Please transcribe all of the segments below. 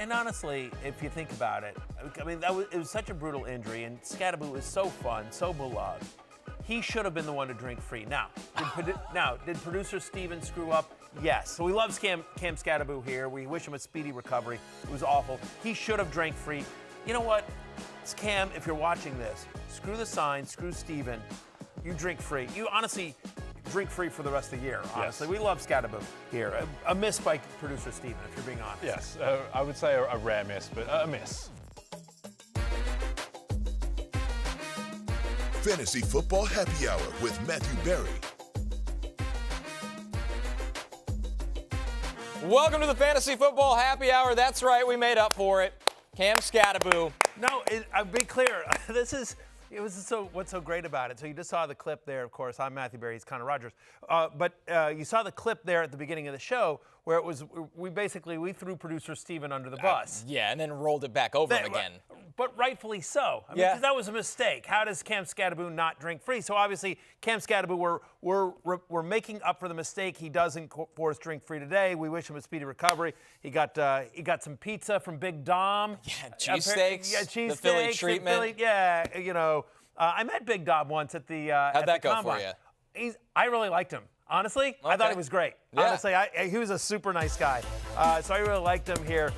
And honestly, if you think about it, I mean, it was such a brutal injury, and Scadaboo is so fun, so beloved. He should have been the one to drink free. Now, did producer Steven screw up? Yes. So we love Cam Scadaboo here. We wish him a speedy recovery. It was awful. He should have drank free. You know what? Cam, if you're watching this, screw the sign, screw Steven. You drink free. You honestly drink free for the rest of the year, honestly. Yes. We love Scadaboo here. A miss by producer Steven, if you're being honest. Yes, I would say a rare miss, but a miss. Fantasy Football Happy Hour with Matthew Berry. Welcome to the Fantasy Football Happy Hour. That's right, we made up for it. Cam Scadaboo. No, I'll be clear. What's so great about it? So you just saw the clip there, of course. I'm Matthew Berry, he's Connor Rodgers. But you saw the clip there at the beginning of the show where it was, we threw producer Steven under the bus. Yeah, and then rolled it back over him again. But rightfully so. I mean, because that was a mistake. How does Cam Scadaboo not drink free? So obviously, Cam Scadaboo, we're making up for the mistake. He doesn't force drink free today. We wish him a speedy recovery. He got some pizza from Big Dom. Yeah, cheesesteaks. Yeah, cheesesteaks. The Philly treatment. I met Big Dom once at the How'd that go combine. for you? I really liked him. Honestly, okay. I thought he was great. Yeah. Honestly, he was a super nice guy. So I really liked him here.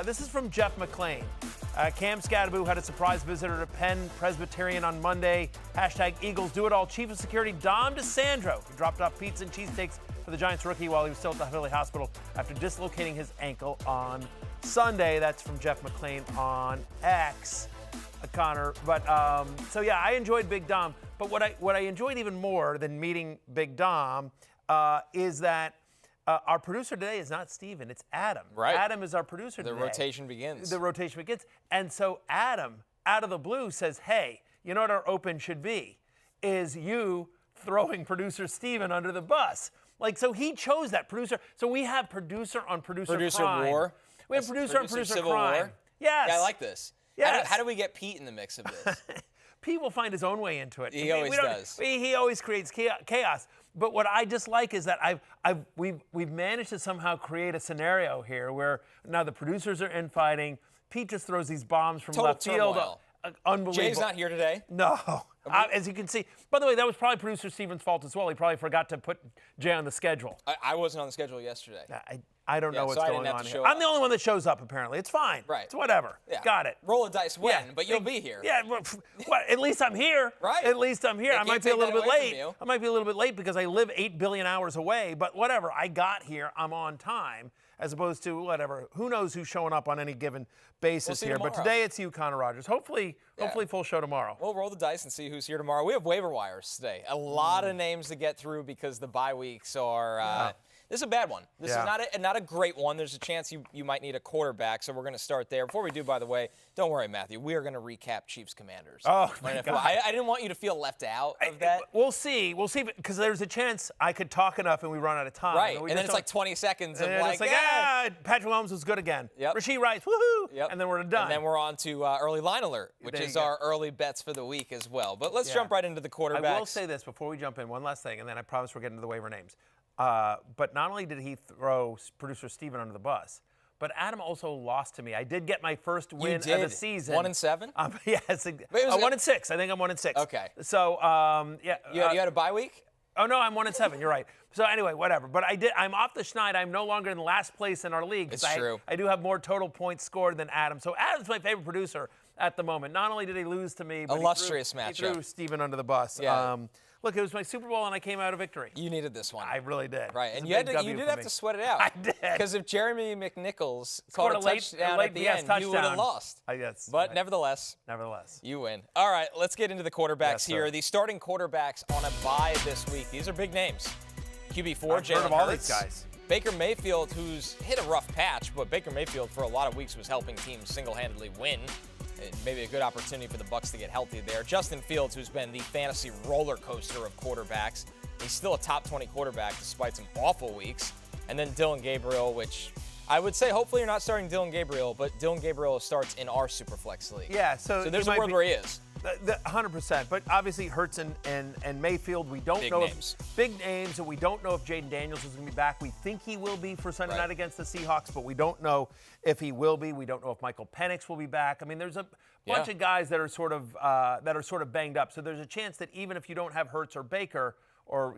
This is from Jeff McClain. Cam Scadaboo had a surprise visitor to Penn Presbyterian on Monday. #Eagles do it all. Chief of Security Dom DeSandro dropped off pizza and cheesesteaks for the Giants rookie while he was still at the Philly hospital after dislocating his ankle on Sunday. That's from Jeff McClain on X, Connor. But I enjoyed Big Dom. But what I enjoyed even more than meeting Big Dom is that our producer today is not Steven, it's Adam. Right. Adam is our producer today. The rotation begins. The rotation begins. And so Adam, out of the blue, says, hey, you know what our open should be? Is you throwing producer Steven under the bus. So he chose that producer. So we have producer on producer crime. War. We have producer on producer civil crime. War. Yes. Yeah, I like this. Yes. How do we get Pete in the mix of this? Pete will find his own way into it. He always does. He always creates chaos. But what I just like is that we've managed to somehow create a scenario here where now the producers are infighting. Pete just throws these bombs from left field. Unbelievable. Jay's not here today. No. As you can see. By the way, that was probably producer Steven's fault as well. He probably forgot to put Jay on the schedule. I wasn't on the schedule yesterday. I don't know what's going on here. I'm I'm the only one that shows up, apparently. It's fine. Right. It's whatever. Yeah. Got it. Roll a dice, win, but you'll be here. Yeah, at least I'm here. Right. At least I'm here. They I might can't be a take little that bit away late. from you. I might be a little bit late because I live 8 billion hours away, but whatever. I got here. I'm on time, as opposed to whatever. Who knows who's showing up on any given basis here. Tomorrow. But today it's you, Connor Rodgers. Hopefully full show tomorrow. We'll roll the dice and see who's here tomorrow. We have waiver wires today. A lot of names to get through because the bye weeks are this is a bad one. This is not a great one. There's a chance you might need a quarterback, so we're going to start there. Before we do, by the way, don't worry, Matthew. We are going to recap Chiefs Commanders. Oh, my God. I didn't want you to feel left out of that. We'll see. We'll see, because there's a chance I could talk enough and we run out of time. Right, and then it's like 20 seconds of Patrick Mahomes was good again. Yep. Rashee Rice, woohoo! Yep. And then we're done. And then we're on to early line alert, which is our early bets for the week as well. But let's jump right into the quarterbacks. I will say this before we jump in, one last thing, and then I promise we're getting to the waiver names. But not only did he throw producer Steven under the bus, but Adam also lost to me. I did get my first win of the season. 1-7? Yes. 1-6. I think I'm 1-6. Okay. So, You had a bye week? Oh, no, I'm 1-7. You're right. So, anyway, whatever. But I'm off the schneid. I'm no longer in last place in our league. It's true. I do have more total points scored than Adam. So, Adam's my favorite producer at the moment. Not only did he lose to me, but illustrious he matchup. threw Steven under the bus. Yeah. Look, it was my Super Bowl, and I came out a victory. You needed this one. I really did. Right, and you did have to sweat it out. I did. Because if Jeremy McNichols caught a touchdown at the end, you would have lost. But nevertheless, you win. All right, let's get into the quarterbacks here. The starting quarterbacks on a bye this week. These are big names. QB4, Jaylen all Hurts. these guys. Baker Mayfield, who's hit a rough patch, but Baker Mayfield for a lot of weeks was helping teams single-handedly win. Maybe a good opportunity for the Bucs to get healthy there. Justin Fields, who's been the fantasy roller coaster of quarterbacks. He's still a top 20 quarterback despite some awful weeks. And then Dylan Gabriel, which I would say hopefully you're not starting Dylan Gabriel, but Dylan Gabriel starts in our Superflex league. Yeah, so there's a world where he is. 100%. But obviously Hurts and Mayfield, we don't know big names, and we don't know if Jayden Daniels is going to be back. We think he will be for Sunday night against the Seahawks, but we don't know if he will be. We don't know if Michael Penix will be back. I mean, there's a bunch of guys that are sort of banged up. So there's a chance that even if you don't have Hurts or Baker, or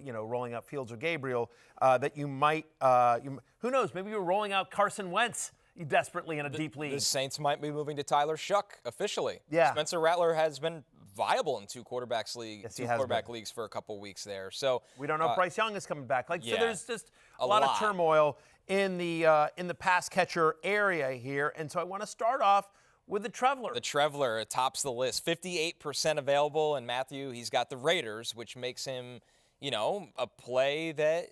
rolling out Fields or Gabriel, that you might, who knows? Maybe you're rolling out Carson Wentz desperately in a deep league. The Saints might be moving to Tyler Shough officially. Yeah. Spencer Rattler has been viable in two quarterback leagues for a couple weeks there. So we don't know if Bryce Young is coming back. So there's just a lot of turmoil in the pass catcher area here, and so I want to start off with the Traveler. The Traveler tops the list, 58% available, and Matthew, he's got the Raiders, which makes him, a play that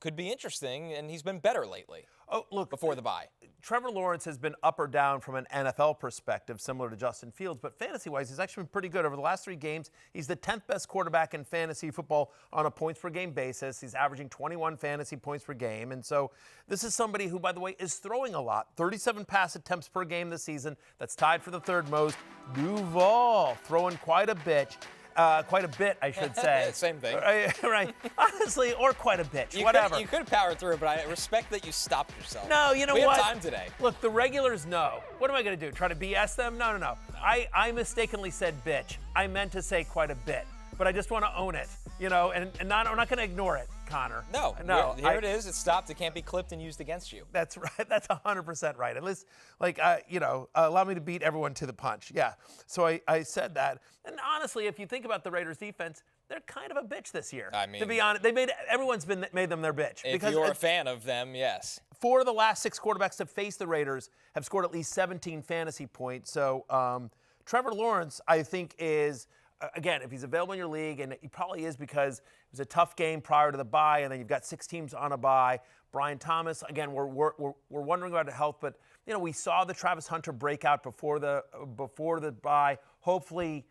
could be interesting, and he's been better lately. Oh, look, before the bye. Trevor Lawrence has been up or down from an NFL perspective, similar to Justin Fields, but fantasy-wise, he's actually been pretty good. Over the last 3 games, he's the 10th best quarterback in fantasy football on a points-per-game basis. He's averaging 21 fantasy points per game, and so this is somebody who, by the way, is throwing a lot. 37 pass attempts per game this season. That's tied for the 3rd most. Duval throwing quite a bit, I should say. Same thing. Right. Honestly, or quite a bitch. Whatever. You could power through it, but I respect that you stopped yourself. No, you know what? We have time today. Look, the regulars know. What am I going to do? Try to BS them? No. I mistakenly said bitch. I meant to say quite a bit. But I just want to own it, and I'm not going to ignore it, Connor. No. Here it is. It stopped. It can't be clipped and used against you. That's right. That's 100% right. At least, allow me to beat everyone to the punch. Yeah. So I said that. And honestly, if you think about the Raiders' defense, they're kind of a bitch this year. I mean, to be honest, everyone's made them their bitch. If you're a fan of them, yes. 4 of the last 6 quarterbacks to face the Raiders have scored at least 17 fantasy points. So Trevor Lawrence, I think, is. Again, if he's available in your league, and he probably is because it was a tough game prior to the bye, and then you've got 6 teams on a bye. Brian Thomas, again, we're wondering about his health, but we saw the Travis Hunter breakout before the bye. Hopefully,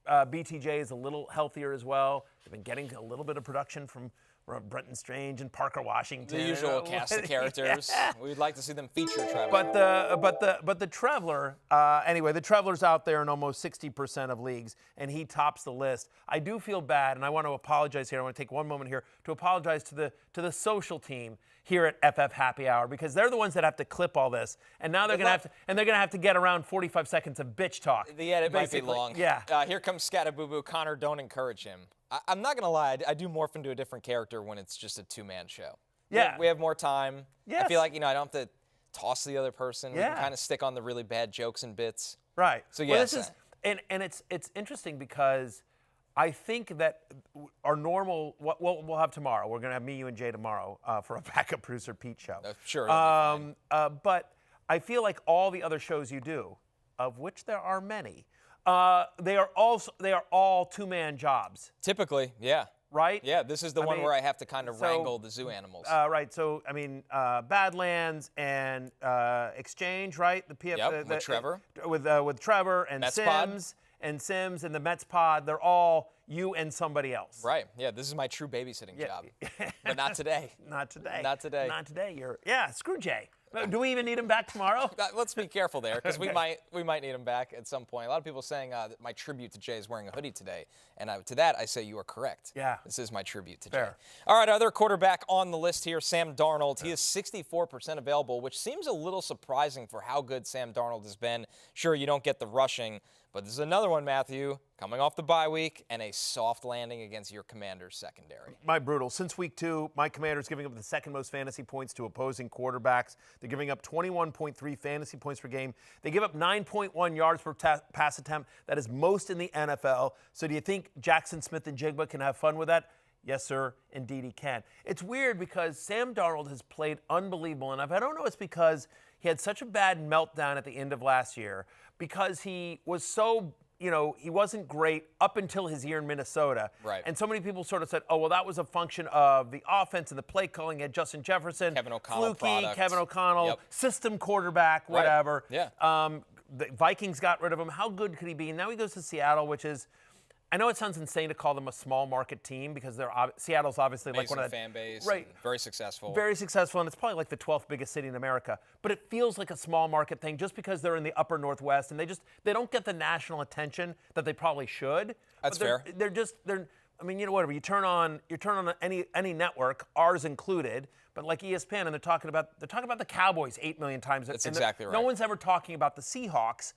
BTJ is a little healthier as well. They've been getting a little bit of production from Brenton Strange and Parker Washington. The usual cast of characters. Yeah. We'd like to see them feature Trevor. But the Traveler, anyway, the Traveler's out there in almost 60% of leagues, and he tops the list. I do feel bad, and I want to apologize here. I want to take one moment here to apologize to the social team here at FF Happy Hour, because they're the ones that have to clip all this, and now they're going to have to get around 45 seconds of bitch talk. The edit might be long. Yeah. Here comes Scattaboo. Connor, don't encourage him. I'm not going to lie. I do morph into a different character when it's just a 2-man show. Yeah. We have more time. Yes. I feel like, I don't have to toss the other person. Yeah. We can kind of stick on the really bad jokes and bits. Right. So, yes. Well, and it's interesting because I think that our normal, what we'll have tomorrow, we're going to have me, you, and Jay tomorrow for a backup producer Pete show. Sure. But I feel like all the other shows you do, of which there are many, they are all 2-man jobs. Typically, yeah. Right? Yeah, this is the one where I have to kind of wrangle the zoo animals. Right. So, Badlands and Exchange, right? The PF, with Trevor. With Trevor and Mets Sims. pod. And Sims and the Mets pod, they're all you and somebody else. Right. Yeah, this is my true babysitting job. But not today. Not today. Not today. Not today. Screw Jay. Do we even need him back tomorrow? Let's be careful there, because we might need him back at some point. A lot of people saying that my tribute to Jay is wearing a hoodie today, and to that I say you are correct. Yeah. This is my tribute to Fair. Jay. All right, other quarterback on the list here, Sam Darnold. He is 64% available, which seems a little surprising for how good Sam Darnold has been. Sure, you don't get the rushing, but this is another one, Matthew, coming off the bye week and a soft landing against your Commanders secondary. My brutal. Since week 2, my Commanders giving up the 2nd most fantasy points to opposing quarterbacks. They're giving up 21.3 fantasy points per game. They give up 9.1 yards per pass attempt. That is most in the NFL. So do you think Jackson Smith and Jigba can have fun with that? Yes, sir. Indeed, he can. It's weird because Sam Darnold has played unbelievable enough. I don't know if it's because he had such a bad meltdown at the end of last year, because he was so, he wasn't great up until his year in Minnesota. Right. And so many people sort of said, oh, well, that was a function of the offense and the play calling. He had Justin Jefferson, Kevin O'Connell fluky, Kevin O'Connell, system quarterback, whatever. Right. Yeah. The Vikings got rid of him. How good could he be? And now he goes to Seattle, which is, I know it sounds insane to call them a small market team because Seattle's obviously like one of the fan base, right, very successful. Very successful, and it's probably like the 12th biggest city in America. But it feels like a small market thing just because they're in the upper Northwest and they don't get the national attention that they probably should. That's fair. They're I mean, whatever. You turn on any network, ours included, but like ESPN, and they're talking about the Cowboys 8 million times. That's exactly right. No one's ever talking about the Seahawks.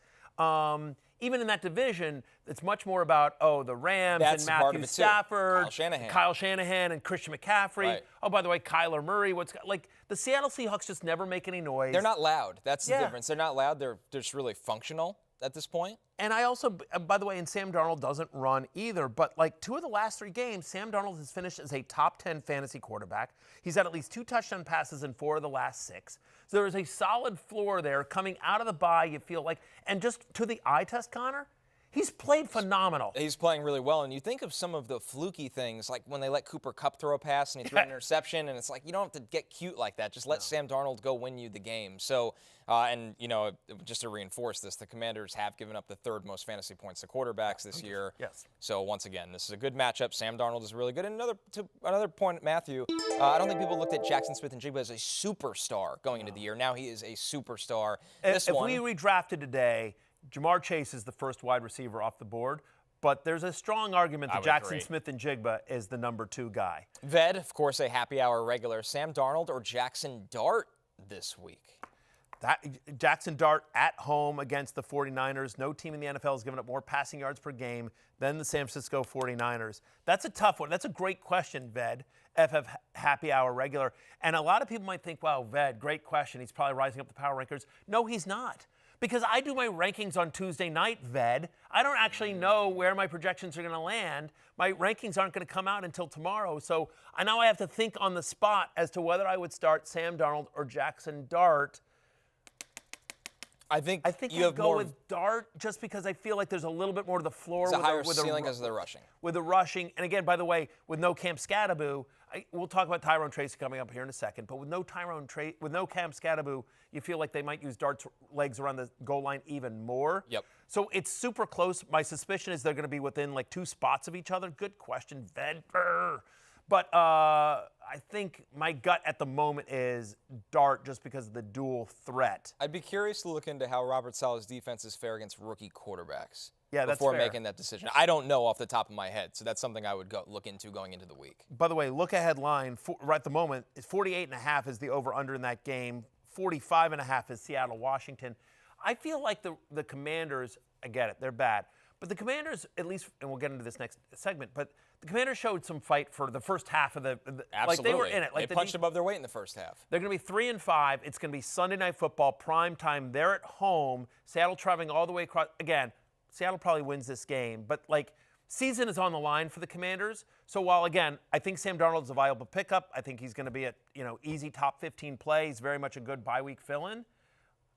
Even in that division, it's much more about, the Rams and Matthew Stafford, Kyle Shanahan and Christian McCaffrey. Right. Oh, by the way, Kyler Murray. The Seattle Seahawks just never make any noise. They're not loud. That's the difference. They're not loud. They're just really functional at this point. And I also, by the way, and Sam Darnold doesn't run either, but like 2 of the last 3 games, Sam Darnold has finished as a top 10 fantasy quarterback. He's had at least 2 touchdown passes in 4 of the last 6. So there is a solid floor there coming out of the bye, you feel like. And just to the eye test, Connor, he's played phenomenal. He's playing really well. And you think of some of the fluky things, like when they let Cooper Kupp throw a pass and he threw an interception, and it's like, you don't have to get cute like that. Just let Sam Darnold go win you the game. So, just to reinforce this, the Commanders have given up the 3rd most fantasy points to quarterbacks this year. Yes. So, once again, this is a good matchup. Sam Darnold is really good. And another point, Matthew, I don't think people looked at Jackson Smith-Njigba as a superstar going into the year. Now he is a superstar. If we redrafted today, Jamar Chase is the first wide receiver off the board, but there's a strong argument that Jackson Smith-Njigba is the number 2 guy. Ved, of course, a happy hour regular. Sam Darnold or Jackson Dart this week? Jackson Dart at home against the 49ers. No team in the NFL has given up more passing yards per game than the San Francisco 49ers. That's a tough one. That's a great question, Ved, FF Happy Hour regular. And a lot of people might think, wow, Ved, great question. He's probably rising up the power rankings. No, he's not. Because I do my rankings on Tuesday night, Ved. I don't actually know where my projections are going to land. My rankings aren't going to come out until tomorrow. So I have to think on the spot as to whether I would start Sam Darnold or Jackson Dart. I think you would go with Dart just because I feel like there's a little bit more to the floor. It's a higher ceiling because of the rushing. With the rushing. And again, by the way, with no Cam Scatterboo, we'll talk about Tyrone Tracy coming up here in a second, but with no Cam Scatterboo, you feel like they might use Dart's legs around the goal line even more. Yep. So it's super close. My suspicion is they're going to be within like 2 spots of each other. Good question, Ved. But I think my gut at the moment is Dart just because of the dual threat. I'd be curious to look into how Robert Saleh's defenses fare against rookie quarterbacks. Yeah, that's before fair. Making that decision. I don't know off the top of my head, so that's something I would look into going into the week. By the way, look ahead line right at the moment is 48.5 is the over/under in that game. 45.5 is Seattle-Washington. I feel like the Commanders, I get it, they're bad. But the Commanders, at least, and we'll get into this next segment, but the Commanders showed some fight for the first half of the Absolutely. Like they were in it. Like they punched above their weight in the first half. They're going to be 3-5. It's going to be Sunday Night Football, prime time. They're at home. Seattle traveling all the way across. Again, Seattle probably wins this game, but season is on the line for the Commanders. So while, again, I think Sam Darnold's a viable pickup, I think he's going to be a easy top 15 play. He's very much a good bye week fill-in.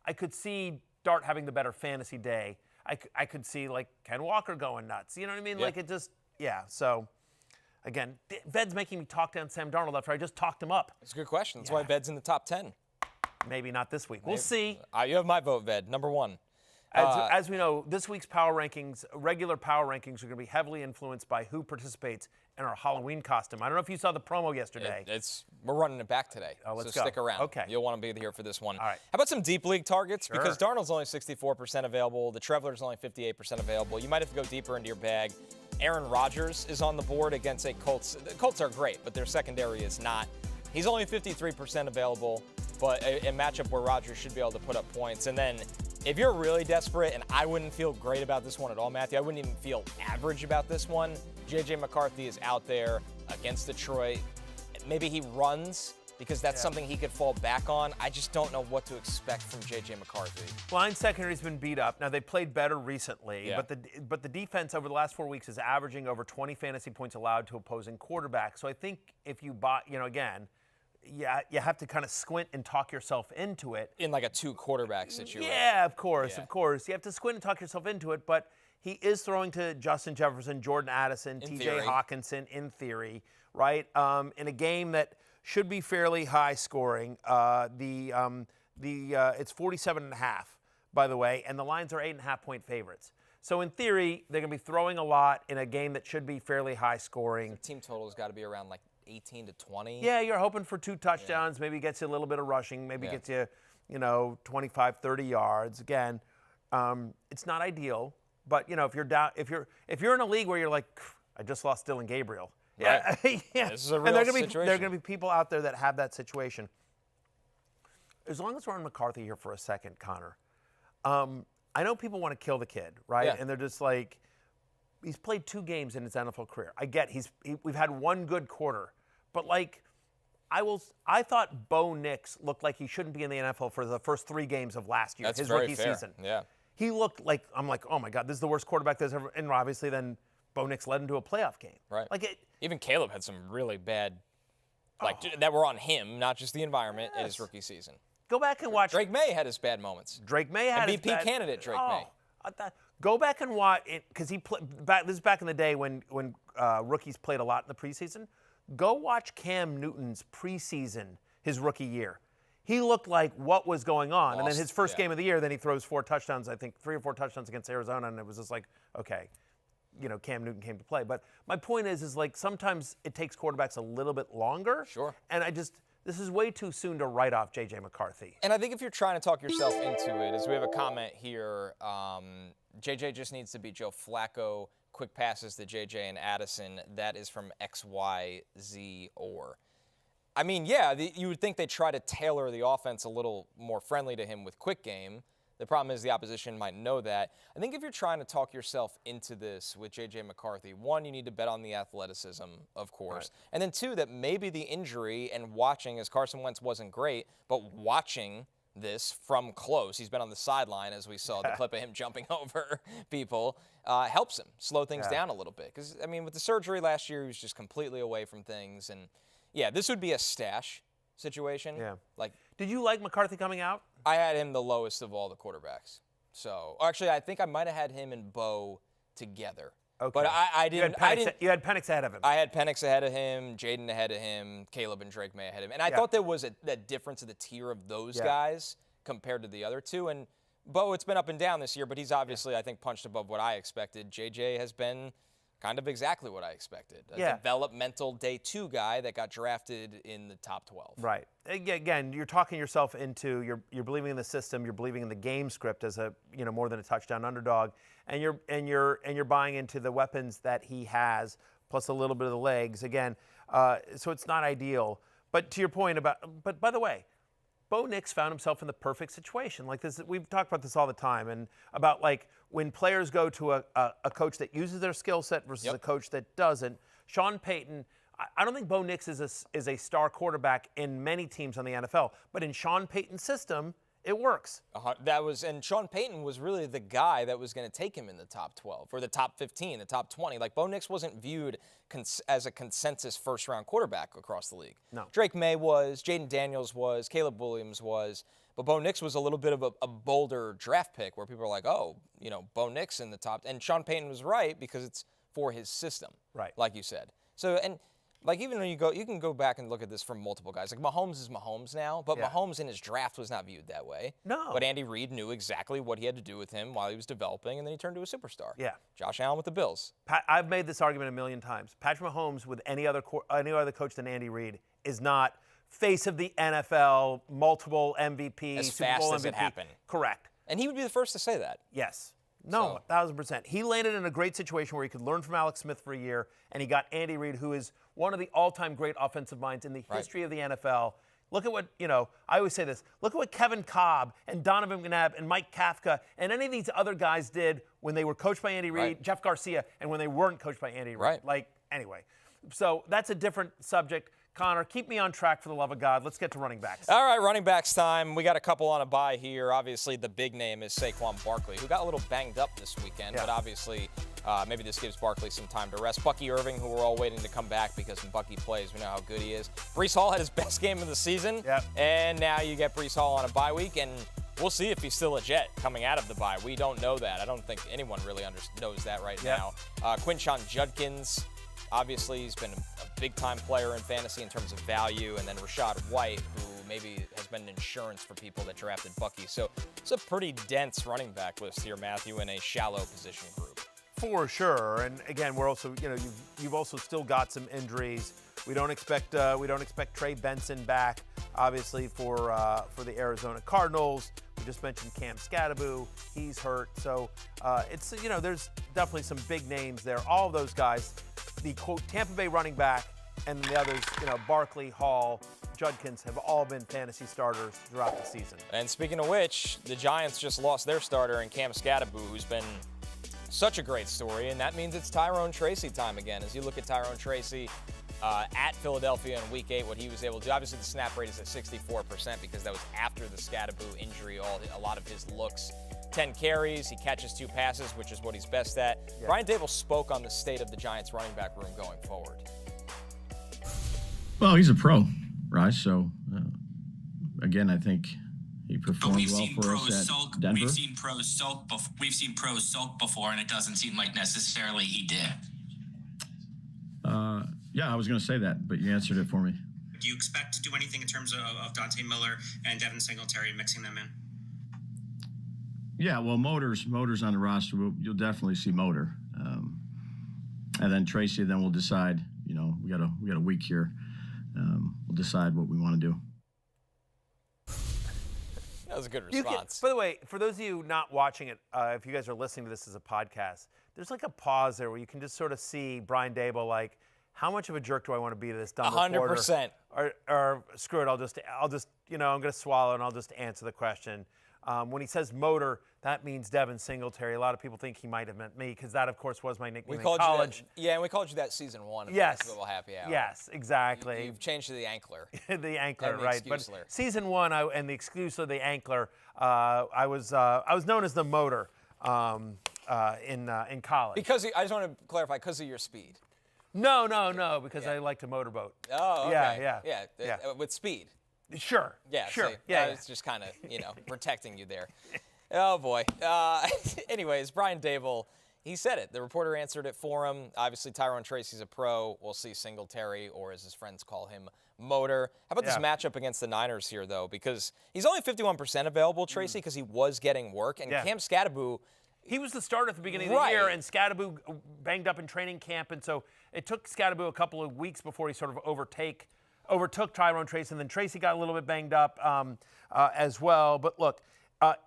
I could see Dart having the better fantasy day. I could see Ken Walker going nuts. You know what I mean? So again, Ved's making me talk down Sam Darnold after I just talked him up. It's a good question. That's why Ved's in the top 10. Maybe not this week. We'll see. You have my vote, Ved, number 1. As we know, this week's power rankings, regular power rankings, are going to be heavily influenced by who participates in our Halloween costume. I don't know if you saw the promo yesterday. We're running it back today. Let's so go. Stick around. Okay. You'll want to be here for this one. All right. How about some deep league targets? Sure. Because Darnold's only 64% available. The Traveler's only 58% available. You might have to go deeper into your bag. Aaron Rodgers is on the board against a Colts. The Colts are great, but their secondary is not. He's only 53% available, but a matchup where Rodgers should be able to put up points. And then if you're really desperate, and I wouldn't feel great about this one at all, Matthew, I wouldn't even feel average about this one. J.J. McCarthy is out there against Detroit. Maybe he runs because that's something he could fall back on. I just don't know what to expect from J.J. McCarthy. Line secondary's been beat up. Now, they played better recently, but the defense over the last 4 weeks is averaging over 20 fantasy points allowed to opposing quarterbacks. So I think if you buy, again, you have to kind of squint and talk yourself into it. In like a 2-quarterback situation. Yeah, of course. You have to squint and talk yourself into it, but he is throwing to Justin Jefferson, Jordan Addison, T.J. Hawkinson, in theory, right? In a game that should be fairly high scoring. It's 47.5, by the way, and the lines are 8.5-point favorites. So in theory, they're going to be throwing a lot in a game that should be fairly high scoring. The team total has got to be around like 18 to 20. Yeah, you're hoping for 2 touchdowns, maybe gets you a little bit of rushing, maybe gets you, 25, 30 yards. Again, it's not ideal, but if you're down, if you're in a league where you're like, I just lost Dylan Gabriel. Right. Yeah. This is a real situation. There are going to be people out there that have that situation. As long as we're on McCarthy here for a second, Connor, I know people want to kill the kid, right? Yeah. And they're just like, he's played 2 games in his NFL career. I get we've had 1 good quarter, but like, I thought Bo Nix looked like he shouldn't be in the NFL for the first 3 games of last year, his rookie season. Yeah. He looked like, I'm like, oh my God, this is the worst quarterback there's ever, and obviously then Bo Nix led him to a playoff game. Right. Like Even Caleb had some really bad, that were on him, not just the environment in his rookie season. Go back and watch. Drake May had his bad moments. Drake May had his MVP bad, candidate Drake May. Go back and watch it because he played. This is back in the day when rookies played a lot in the preseason. Go watch Cam Newton's preseason, his rookie year. He looked like what was going on, and then his first game of the year, then he throws 4 touchdowns. I think 3 or 4 touchdowns against Arizona, and it was just like, okay, Cam Newton came to play. But my point is like sometimes it takes quarterbacks a little bit longer. Sure. And this is way too soon to write off J.J. McCarthy. And I think if you're trying to talk yourself into it, as we have a comment here, J.J. just needs to be Joe Flacco. Quick passes to J.J. and Addison. That is from XYZ or. I mean, yeah, you would think they'd try to tailor the offense a little more friendly to him with quick game. The problem is the opposition might know that. I think if you're trying to talk yourself into this with J.J. McCarthy, 1, you need to bet on the athleticism, of course. Right. And then 2, that maybe the injury and watching, as Carson Wentz wasn't great, but watching this from close, he's been on the sideline, as we saw the clip of him jumping over people, helps him slow things down a little bit. Because, I mean, with the surgery last year, he was just completely away from things. And, yeah, this would be a stash situation. Yeah. Like, did you like McCarthy coming out? I had him the lowest of all the quarterbacks. So, actually, I think I might have had him and Bo together. Okay. But I didn't. You had Penix ahead of him. I had Penix ahead of him, Jayden ahead of him, Caleb and Drake May ahead of him. And I thought there was a difference in the tier of those guys compared to the other 2. And Bo, it's been up and down this year, but he's obviously, I think, punched above what I expected. JJ has been kind of exactly what I expected. A developmental day 2 guy that got drafted in the top 12. Right. Again, you're talking yourself into you're believing in the system, you're believing in the game script as a more than a touchdown underdog, and you're buying into the weapons that he has plus a little bit of the legs. Again, so it's not ideal. But to your point but by the way, Bo Nix found himself in the perfect situation. Like this, we've talked about this all the time, and about like when players go to a coach that uses their skill set versus a coach that doesn't. Sean Payton, I don't think Bo Nix is a star quarterback in many teams on the NFL, but in Sean Payton's system, it works. And Sean Payton was really the guy that was going to take him in the top 12 or the top 15, the top 20. Like Bo Nix wasn't viewed as a consensus first-round quarterback across the league. No. Drake May was, Jayden Daniels was, Caleb Williams was, but Bo Nix was a little bit of a bolder draft pick where people are like, oh, Bo Nix in the top. And Sean Payton was right because it's for his system, right? Like you said. So, and like even when you can go back and look at this from multiple guys. Like Mahomes is Mahomes now, but Mahomes in his draft was not viewed that way. No. But Andy Reid knew exactly what he had to do with him while he was developing, and then he turned to a superstar. Yeah. Josh Allen with the Bills. I've made this argument a million times. Patrick Mahomes with any other coach than Andy Reid is not face of the NFL, multiple MVP, as Super fast Bowl as MVP. it happened. Correct. And he would be the first to say that. Yes. No, 1,000%. He landed in a great situation where he could learn from Alex Smith for a year, and he got Andy Reid, who is one of the all-time great offensive minds in the history of the NFL. Look at what, I always say this, look at what Kevin Kolb and Donovan McNabb and Mike Kafka and any of these other guys did when they were coached by Andy Reid, Jeff Garcia, and when they weren't coached by Andy Reid. Right. Like, anyway. So that's a different subject. Connor, keep me on track for the love of God. Let's get to running backs. All right, running backs time. We got a couple on a bye here. Obviously, the big name is Saquon Barkley, who got a little banged up this weekend, but obviously maybe this gives Barkley some time to rest. Bucky Irving, who we're all waiting to come back because when Bucky plays, we know how good he is. Breece Hall had his best game of the season, and now you get Breece Hall on a bye week, and we'll see if he's still a Jet coming out of the bye. We don't know that. I don't think anyone really knows that right now. Quinshon Judkins, obviously, he's been a big-time player in fantasy in terms of value. And then Rachaad White, who maybe has been an insurance for people that drafted Bucky. So it's a pretty dense running back list here, Matthew, in a shallow position group. For sure. And again, we're also, you've also still got some injuries. We don't expect Trey Benson back, obviously, for the Arizona Cardinals. We just mentioned Cam Scatterbo. He's hurt. So it's, there's definitely some big names there. All of those guys, the quote Tampa Bay running back and the others, Barkley, Hall, Judkins have all been fantasy starters throughout the season. And speaking of which, the Giants just lost their starter in Cam Scatterbo, who's been such a great story, and that means it's Tyrone Tracy time again. As you look at Tyrone Tracy at Philadelphia in Week 8, what he was able to do, obviously the snap rate is at 64% because that was after the Scatterbo injury, a lot of his looks. 10 carries, he catches 2 passes, which is what he's best at. Yeah. Brian Daboll spoke on the state of the Giants running back room going forward. Well, he's a pro, right? So, again, I think he performed well for us at Denver. We've seen pros sulk before, and it doesn't seem like necessarily he did. Yeah, I was going to say that, but you answered it for me. Do you expect to do anything in terms of Dante Miller and Devin Singletary, mixing them in? Yeah, well, Motor's on the roster. You'll definitely see Motor, and then Tracy. Then we'll decide. We got a week here. We'll decide what we want to do. That was a good response. By the way, for those of you not watching it, if you guys are listening to this as a podcast, there's like a pause there where you can just sort of see Brian Daboll like, how much of a jerk do I want to be to this dumb 100%. Or screw it, I'll just I'm going to swallow and I'll just answer the question. When he says Motor, that means Devin Singletary. A lot of people think he might have meant me because that, of course, was my nickname in college. And we called you that season 1 of yes. Little Happy Hour. Yes, exactly. You've changed to the Ankler. The Ankler, right. But But season 1 and the excuse of the Ankler, I was known as the Motor in college. Because I just want to clarify, because of your speed. No, because I like to motorboat. Oh, okay. Yeah. With speed. Sure. Yeah, sure. See, it's just kind of, protecting you there. Oh, boy. Anyways, Brian Daboll, he said it. The reporter answered it for him. Obviously, Tyrone Tracy's a pro. We'll see Singletary, or as his friends call him, Motor. How about this matchup against the Niners here, though? Because he's only 51% available, Tracy, because he was getting work. And Cam Scatterbo, he was the starter at the beginning of the year, and Scatterbo banged up in training camp. And so it took Scatterbo a couple of weeks before he sort of overtook Tyrone Tracy, and then Tracy got a little bit banged up as well. But look,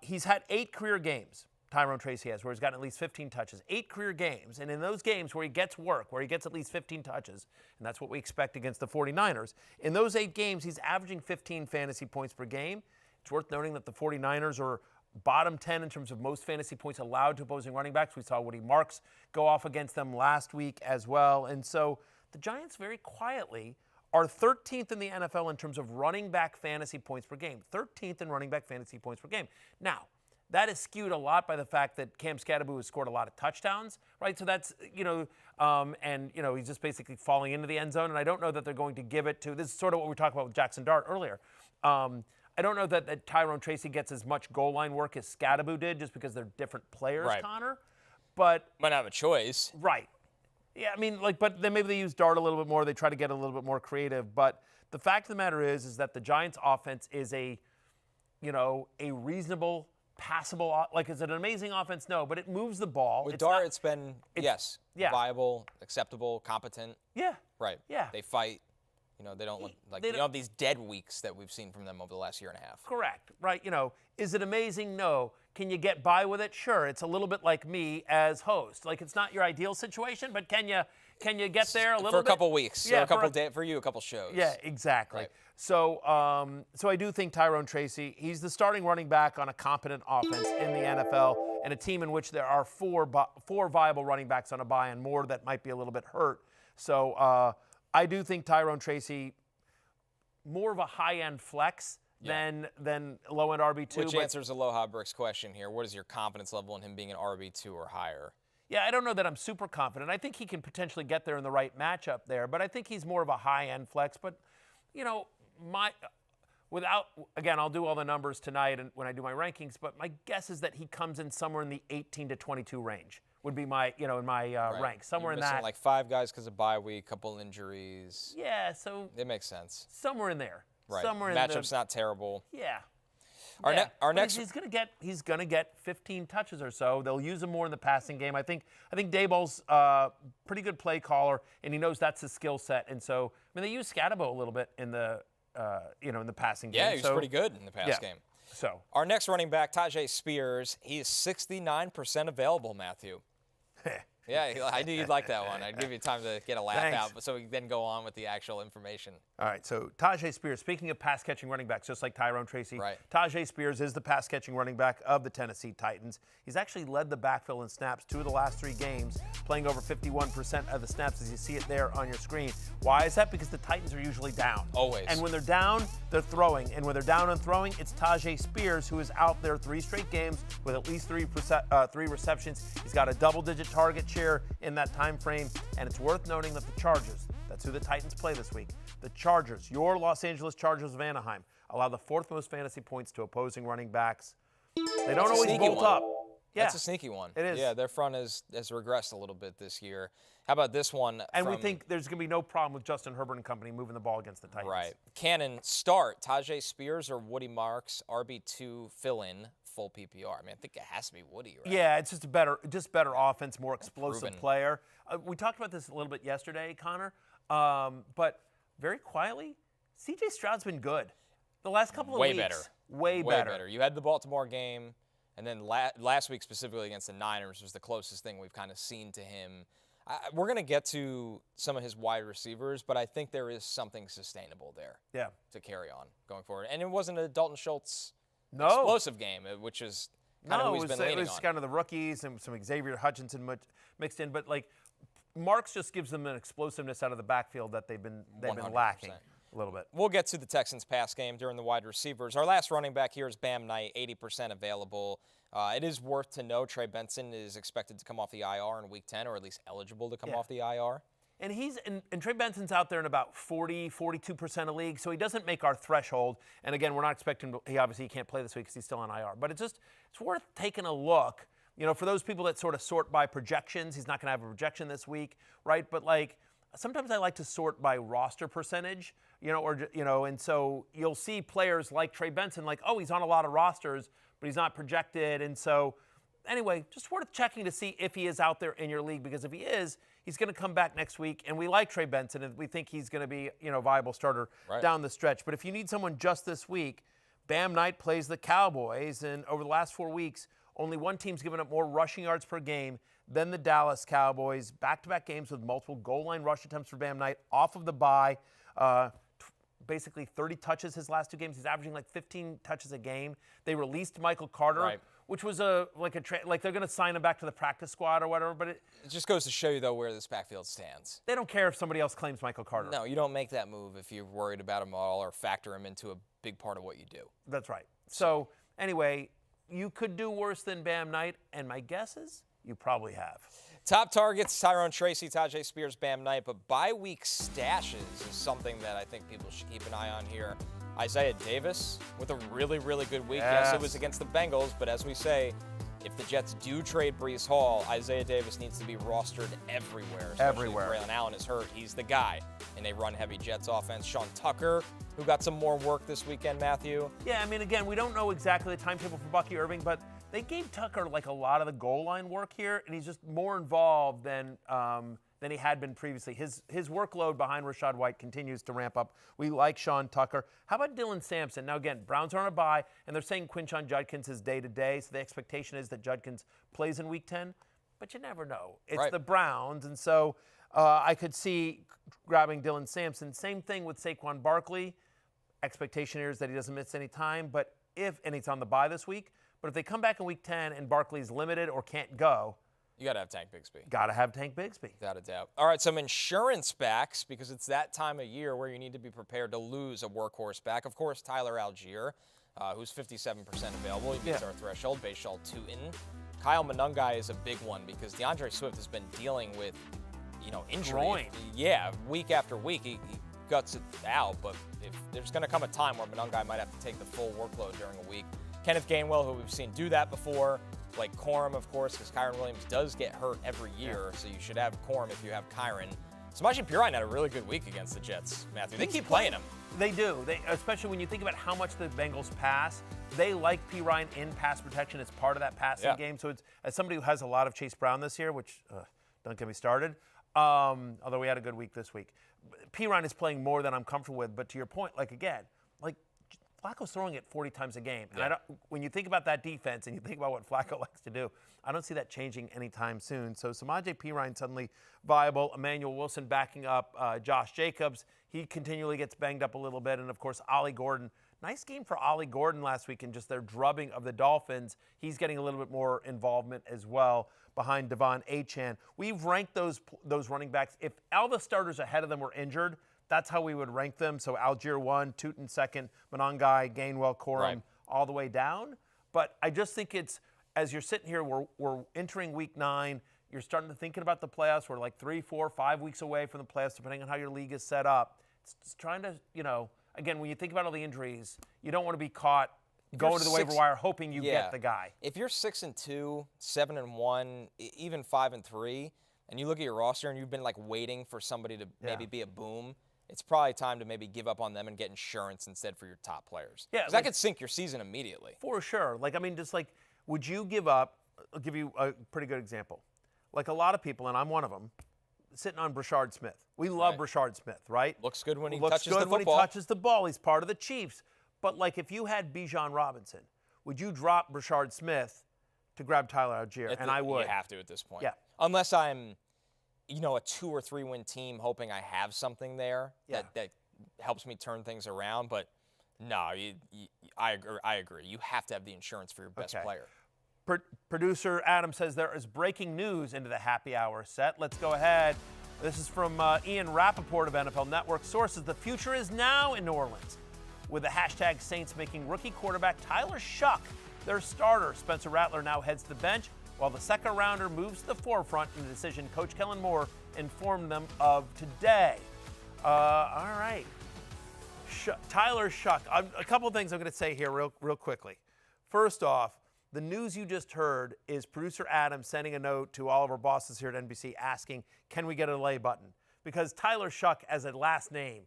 he's had 8 career games, Tyrone Tracy has, where he's gotten at least 15 touches. 8 career games, and in those games where he gets work, where he gets at least 15 touches, and that's what we expect against the 49ers, in those 8 games, he's averaging 15 fantasy points per game. It's worth noting that the 49ers are bottom 10 in terms of most fantasy points allowed to opposing running backs. We saw Woody Marks go off against them last week as well. And so the Giants very quietly are 13th in the NFL in terms of running back fantasy points per game. 13th in running back fantasy points per game. Now, that is skewed a lot by the fact that Cam Scatterbo has scored a lot of touchdowns, right? So that's, he's just basically falling into the end zone. And I don't know that they're going to give it to, this is sort of what we were talking about with Jackson Dart earlier. I don't know that Tyrone Tracy gets as much goal line work as Scatterbo did just because they're different players, right. Connor. But might have a choice. Right. Yeah, but then maybe they use Dart a little bit more. They try to get a little bit more creative. But the fact of the matter is that the Giants' offense is a reasonable, passable. Like, is it an amazing offense? No, but it moves the ball. With Dart, it's been viable, acceptable, competent. Yeah. Right. Yeah. They fight. They don't look like they don't have these dead weeks that we've seen from them over the last year and a half. Correct. Right. Is it amazing? No. Can you get by with it? Sure. It's a little bit like me as host. Like, it's not your ideal situation, but can you get there a little bit? For a couple weeks. Yeah. Or a couple days. For you, a couple shows. Yeah, exactly. Right. So I do think Tyrone Tracy, he's the starting running back on a competent offense in the NFL and a team in which there are four viable running backs on a bye and more that might be a little bit hurt. So I do think Tyrone Tracy, more of a high-end flex than low-end RB2. Which answers Aloha Brick's question here. What is your confidence level in him being an RB2 or higher? Yeah, I don't know that I'm super confident. I think he can potentially get there in the right matchup there, but I think he's more of a high-end flex. But, I'll do all the numbers tonight and when I do my rankings, but my guess is that he comes in somewhere in the 18 to 22 range. Would be my, in my rank, somewhere in that. Like 5 guys because of bye week, couple injuries. Yeah, so it makes sense. Somewhere in there. Right. Somewhere Matchup's not terrible. Yeah. Our next he's gonna get 15 touches or so. They'll use him more in the passing game. I think Daboll's pretty good play caller, and he knows that's his skill set. And so they use Scatabo a little bit in the in the passing game. Yeah, he was pretty good in the pass game. So our next running back, Tyjae Spears, he is 69% available, Matthew. Yeah, I knew you'd like that one. I'd give you time to get a laugh out, but so we can then go on with the actual information. All right, so Tyjae Spears, speaking of pass-catching running backs, just like Tyrone Tracy, right. Tyjae Spears is the pass-catching running back of the Tennessee Titans. He's actually led the backfield in snaps 2 of the last 3 games, playing over 51% of the snaps, as you see it there on your screen. Why is that? Because the Titans are usually down. Always. And when they're down, they're throwing. And when they're down on throwing, it's Tyjae Spears, who is out there 3 straight games with at least 3 receptions. He's got a double-digit target share in that time frame, and it's worth noting that the Chargers, that's who the Titans play this week, the Chargers, your Los Angeles Chargers of Anaheim, allow the 4th most fantasy points to opposing running backs. They don't always bolt up. Yeah. That's a sneaky one. It is. Yeah, their front has regressed a little bit this year. How about this one? And we think there's going to be no problem with Justin Herbert and company moving the ball against the Titans. Right. Cannon, start Tyjae Spears or Woody Marks, RB2 fill-in, full PPR. I think it has to be Woody, right? Yeah, it's just better offense, more explosive player. We talked about this a little bit yesterday, Connor, but very quietly, C.J. Stroud's been good. The last couple of weeks. Way better. You had the Baltimore game, and then last week specifically against the Niners was the closest thing we've kind of seen to him. We're going to get to some of his wide receivers, but I think there is something sustainable there to carry on going forward. And it wasn't a Dalton Schultz explosive game, which is kind of who he's been leaning on. It was kind of the rookies and some Xavier Hutchinson mixed in, but Marks just gives them an explosiveness out of the backfield that they've been lacking a little bit. We'll get to the Texans pass game during the wide receivers. Our last running back here is Bam Knight, 80% available. It is worth to know Trey Benson is expected to come off the IR in Week 10, or at least eligible to come off the IR. And Trey Benson's out there in about 42% of leagues, so he doesn't make our threshold. And again, we're not expecting he obviously can't play this week because he's still on IR. But it's worth taking a look. For those people that sort of sort by projections, he's not going to have a projection this week, right? But sometimes I like to sort by roster percentage, and so you'll see players like Trey Benson, he's on a lot of rosters, but he's not projected. And so anyway, just worth checking to see if he is out there in your league, because if he is, he's going to come back next week. And we like Trey Benson, and we think he's going to be, a viable starter down the stretch. But if you need someone just this week, Bam Knight plays the Cowboys, and over the last 4 weeks, only one team's given up more rushing yards per game than the Dallas Cowboys. Back-to-back games with multiple goal line rush attempts for Bam Knight off of the bye. Basically 30 touches his last 2 games. He's averaging 15 touches a game. They released Michael Carter, which was they're going to sign him back to the practice squad or whatever. But it just goes to show you, though, where this backfield stands. They don't care if somebody else claims Michael Carter. No, you don't make that move if you're worried about him at all or factor him into a big part of what you do. That's right. So anyway, you could do worse than Bam Knight, and my guess is you probably have. Top targets, Tyrone Tracy, Tyjae Spears, Bam Knight, but bye-week stashes is something that I think people should keep an eye on here. Isaiah Davis with a really, really good week. Yes, it was against the Bengals, but as we say, if the Jets do trade Breece Hall, Isaiah Davis needs to be rostered everywhere. Everywhere. If Braylon Allen is hurt, he's the guy in a run-heavy Jets offense. Sean Tucker, who got some more work this weekend, Matthew. Yeah, again, we don't know exactly the timetable for Bucky Irving, but they gave Tucker a lot of the goal line work here, and he's just more involved than he had been previously. His workload behind Rachaad White continues to ramp up. We like Sean Tucker. How about Dylan Sampson? Now, again, Browns are on a bye, and they're saying Quinshon Judkins is day-to-day, so the expectation is that Judkins plays in Week 10, but you never know. It's the Browns, and so I could see grabbing Dylan Sampson. Same thing with Saquon Barkley. Expectation here is that he doesn't miss any time, and he's on the bye this week. But if they come back in Week 10 and Barkley's limited or can't go, you got to have Tank Bigsby. Got to have Tank Bigsby. Without a doubt. All right, some insurance backs, because it's that time of year where you need to be prepared to lose a workhorse back. Of course, Tyler Algier, who's 57% available. He meets our threshold. Bashal Tutin. Kyle Monungai is a big one because DeAndre Swift has been dealing with, injury. Groin. Yeah, week after week. He guts it out, but if there's going to come a time where Monungai might have to take the full workload during a week. Kenneth Gainwell, who we've seen do that before, like Corum, of course, because Kyren Williams does get hurt every year, so you should have Corum if you have Kyren. Samaje Perine had a really good week against the Jets, Matthew. They keep playing him. They do. Especially when you think about how much the Bengals pass. They like Perine in pass protection. It's part of that passing game. So it's, as somebody who has a lot of Chase Brown this year, which don't get me started, although we had a good week this week, Perine is playing more than I'm comfortable with. But to your point, Flacco's throwing it 40 times a game. And when you think about that defense and you think about what Flacco likes to do, I don't see that changing anytime soon. So Samaje Perine suddenly viable. Emmanuel Wilson backing up Josh Jacobs. He continually gets banged up a little bit. And, of course, Ollie Gordon. Nice game for Ollie Gordon last week in just their drubbing of the Dolphins. He's getting a little bit more involvement as well behind Devon Achane. We've ranked those running backs. If all the starters ahead of them were injured, that's how we would rank them. So Algier 1, Tootin 2nd, Monangai, Gainwell, Corum, all the way down. But I just think it's, as you're sitting here, we're entering week 9. You're starting to thinking about the playoffs. We're like 3, 4, 5 weeks away from the playoffs, depending on how your league is set up. It's just trying to, again, when you think about all the injuries, you don't want to be caught going to the waiver wire hoping you get the guy. If you're 6-2, 7-1, even 5-3, and you look at your roster and you've been waiting for somebody to maybe be a boom, it's probably time to maybe give up on them and get insurance instead for your top players. Yeah, because that could sink your season immediately. For sure. Would you give up? I'll give you a pretty good example. Like a lot of people, and I'm one of them, sitting on Brashard Smith. We love Brashard Smith, right? Looks good when he touches the football. When he touches the ball. He's part of the Chiefs. But if you had Bijan Robinson, would you drop Brashard Smith to grab Tyler Algier? And I would. You have to at this point. Yeah. Unless I'm, a 2 or 3 win team hoping I have something there that helps me turn things around. But no, I agree. You have to have the insurance for your best player. Producer Adam says there is breaking news into the happy hour set. Let's go ahead. This is from Ian Rappaport of NFL Network. Sources, the future is now in New Orleans, with the hashtag Saints making rookie quarterback Tyler Shough their starter. Spencer Rattler now heads to the bench, while the second rounder moves to the forefront in the decision Coach Kellen Moore informed them of today. All right. Tyler Shough. A couple of things I'm going to say here real quickly. First off, the news you just heard is producer Adam sending a note to all of our bosses here at NBC asking, can we get a delay button? Because Tyler Shough as a last name,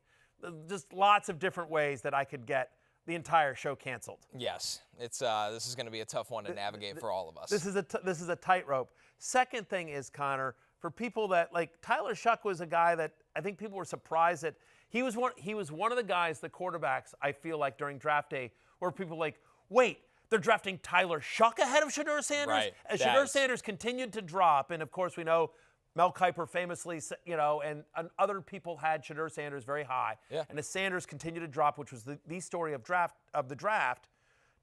just lots of different ways that I could get the entire show canceled. Yes, it's this is going to be a tough one to navigate for all of us. This is a tightrope. Second thing is, Connor, for people that Tyler Shough was a guy that I think people were surprised that he was one of the guys, the quarterbacks, I feel like during draft day, where people were like, wait, they're drafting Tyler Shough ahead of Shedeur Sanders? Right. As Shedeur Sanders continued to drop, and of course we know Mel Kiper famously, and other people had Shedeur Sanders very high. Yeah. And as Sanders continued to drop, which was the story of the draft,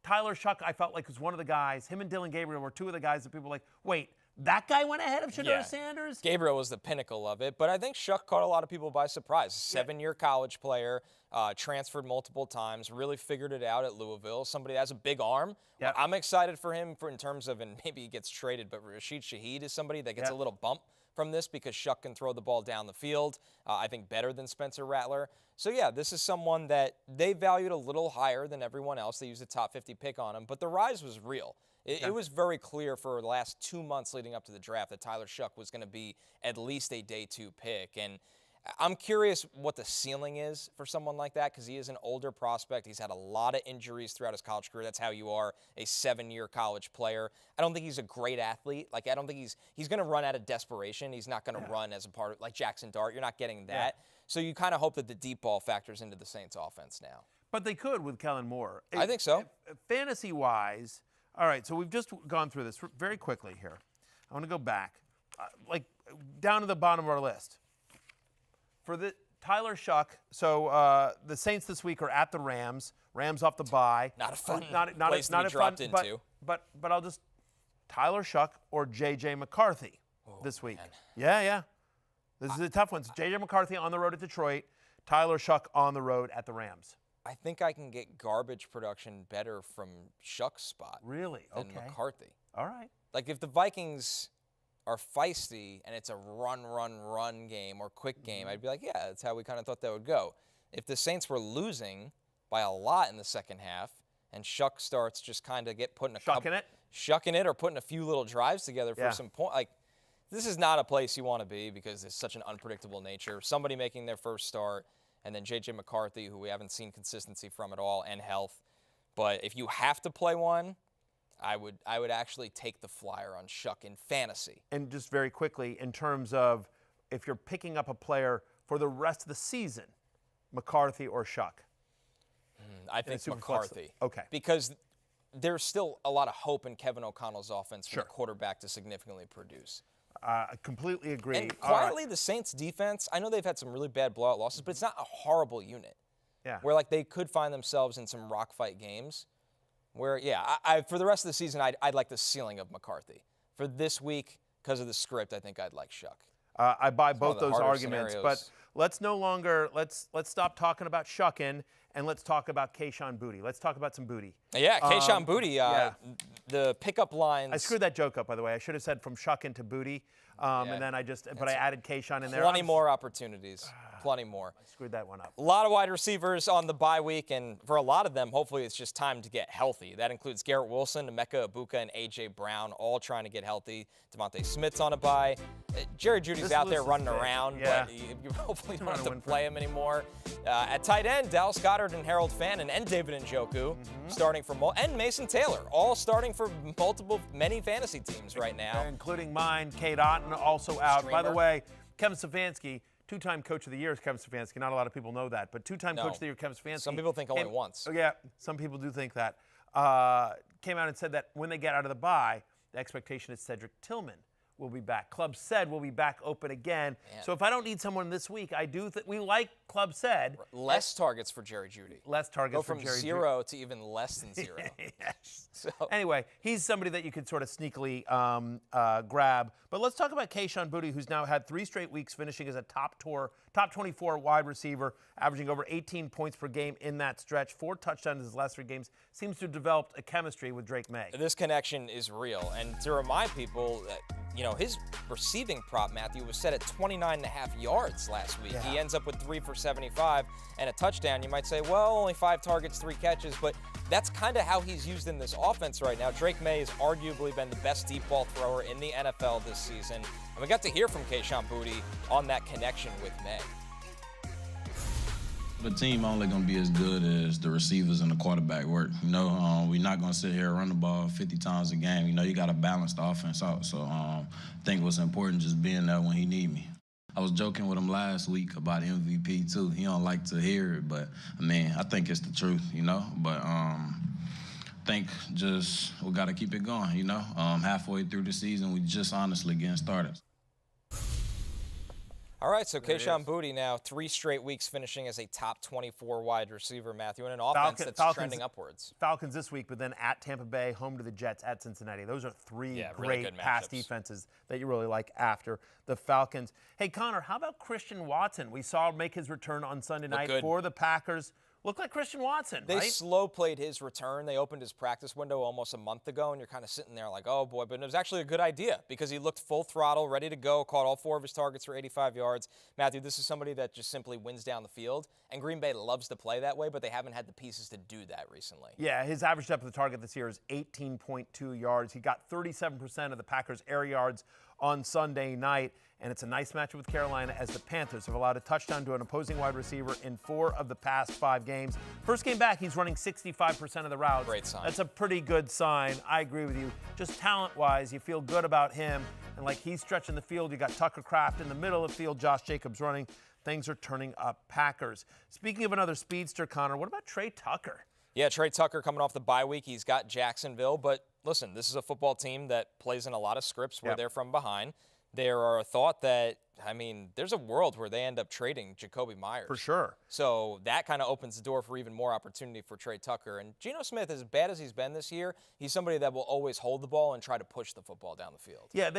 Tyler Shough, I felt like, was one of the guys. Him and Dylan Gabriel were two of the guys that people were like, wait, that guy went ahead of Shedeur Sanders? Gabriel was the pinnacle of it, but I think Shough caught a lot of people by surprise. 7-year college player, transferred multiple times, really figured it out at Louisville. Somebody that has a big arm. Yep. I'm excited for him in terms of, and maybe he gets traded, but Rashid Shaheed is somebody that gets a little bump from this because Shough can throw the ball down the field, I think better than Spencer Rattler. So, this is someone that they valued a little higher than everyone else. They used a top 50 pick on him, but the rise was real. It was very clear for the last 2 months leading up to the draft that Tyler Shough was going to be at least a day 2 pick. And I'm curious what the ceiling is for someone like that because he is an older prospect. He's had a lot of injuries throughout his college career. That's how you are a 7-year college player. I don't think he's a great athlete. I don't think he's going to run out of desperation. He's not going to run as a part of Jackson Dart. You're not getting that. So you kind of hope that the deep ball factors into the Saints offense now. But they could with Kellen Moore. I think so. Fantasy-wise, all right, so we've just gone through this very quickly here. I want to go back, down to the bottom of our list. For the Tyler Shough, so the Saints this week are at the Rams. Rams off the bye. Not a fun place to be dropped into. But I'll just Tyler Shough or J.J. McCarthy this week. Man. Yeah. This is a tough one. So J.J. McCarthy on the road at Detroit. Tyler Shough on the road at the Rams. I think I can get garbage production better from Shough's spot. Really? Than McCarthy. All right. If the Vikings are feisty and it's a run game or quick game, I'd be like, yeah, that's how we kind of thought that would go. If the Saints were losing by a lot in the second half and Shough starts just kind of putting a Shucking it or putting a few little drives together for some point, this is not a place you want to be because it's such an unpredictable nature. Somebody making their first start, and then J.J. McCarthy, who we haven't seen consistency from at all, and health. But if you have to play one, I would actually take the flyer on Shough in fantasy. And just very quickly, in terms of if you're picking up a player for the rest of the season, McCarthy or Shough? I think McCarthy. Okay. Because there's still a lot of hope in Kevin O'Connell's offense for the quarterback to significantly produce. I completely agree. And quietly, the Saints' defense, I know they've had some really bad blowout losses, but it's not a horrible unit. Yeah. Where, like, they could find themselves in some rock fight games where, I for the rest of the season, I'd like the ceiling of McCarthy. For this week, because of the script, I think I'd like Shough. I buy both those arguments, scenarios. but let's stop talking about Shuckin' and let's talk about Kayshon Boutte. Let's talk about some Boutte. Yeah, Kayshon Boutte, the pickup lines. I screwed that joke up, by the way. I should have said from Shuckin' to Boutte, and then I added Kayshon in there. Plenty more opportunities. Plenty more. I screwed that one up. A lot of wide receivers on the bye week, and for a lot of them, hopefully it's just time to get healthy. That includes Garrett Wilson, Emeka Egbuka, and A.J. Brown, all trying to get healthy. Devontae Smith's on a bye. Jerry Jeudy's out there running around, but you hopefully don't have to play him anymore. At tight end, Dallas Goedert and Harold Fannin and David Njoku starting for and Mason Taylor, all starting for many fantasy teams right now. Including mine, Kate Otten, also out. By the way, Kevin Stefanski, two-time Coach of the Year is Kevin Stefanski. Not a lot of people know that, but two-time Coach of the Year, Kevin Stefanski. Some people think only once. Oh, yeah, some people do think that. Came out and said that when they get out of the bye, the expectation is Cedric Tillman will be back. Club said we'll be back open again. Man. So if I don't need someone this week, I do we like Club said. Less targets for Jerry Jeudy. Less targets for Jerry Jeudy. Go from 0 to even less than 0. Yes. So anyway, he's somebody that you could sort of sneakily grab. But let's talk about Kayshon Boutte, who's now had 3 straight weeks finishing as a top 24 wide receiver, averaging over 18 points per game in that stretch. 4 touchdowns in his last 3 games. Seems to have developed a chemistry with Drake May. This connection is real. And to remind people that, his receiving prop, Matthew, was set at 29.5 yards last week. Yeah. He ends up with 3 for 75 and a touchdown. You might say, well, only 5 targets, 3 catches, but that's kind of how he's used in this offense right now. Drake May has arguably been the best deep ball thrower in the NFL this season. And we got to hear from Kayshon Boutte on that connection with May. The team only going to be as good as the receivers and the quarterback work. We're not going to sit here and run the ball 50 times a game. You got to balance the offense out. So I think what's important just being there when he need me. I was joking with him last week about MVP too. He don't like to hear it, but I think it's the truth, But I think just we got to keep it going, Halfway through the season, we just honestly getting started. All right, so Kayshon Boutte now 3 straight weeks finishing as a top 24 wide receiver, Matthew, in an offense that's trending upwards. Falcons this week, but then at Tampa Bay, home to the Jets, at Cincinnati. Those are 3 great really pass defenses that you really like after the Falcons. Hey, Connor, how about Christian Watson? We saw him make his return on Sunday night for the Packers. Looked like Christian Watson, They slow played his return. They opened his practice window almost a month ago, and you're kind of sitting there like, oh, boy. But it was actually a good idea because he looked full throttle, ready to go, caught all 4 of his targets for 85 yards. Matthew, this is somebody that just simply wins down the field, and Green Bay loves to play that way, but they haven't had the pieces to do that recently. Yeah, his average depth of the target this year is 18.2 yards. He got 37% of the Packers' air yards on Sunday night. And it's a nice matchup with Carolina as the Panthers have allowed a touchdown to an opposing wide receiver in 4 of the past 5 games. First game back, he's running 65% of the routes. Great sign. That's a pretty good sign. I agree with you. Just talent-wise, you feel good about him. And like he's stretching the field, you got Tucker Kraft in the middle of the field, Josh Jacobs running. Things are turning up Packers. Speaking of another speedster, Connor, what about Trey Tucker? Yeah, Trey Tucker coming off the bye week. He's got Jacksonville. But listen, this is a football team that plays in a lot of scripts where they're from behind. There are a thought that, there's a world where they end up trading Jacoby Myers. For sure. So that kind of opens the door for even more opportunity for Trey Tucker. And Geno Smith, as bad as he's been this year, he's somebody that will always hold the ball and try to push the football down the field. Yeah,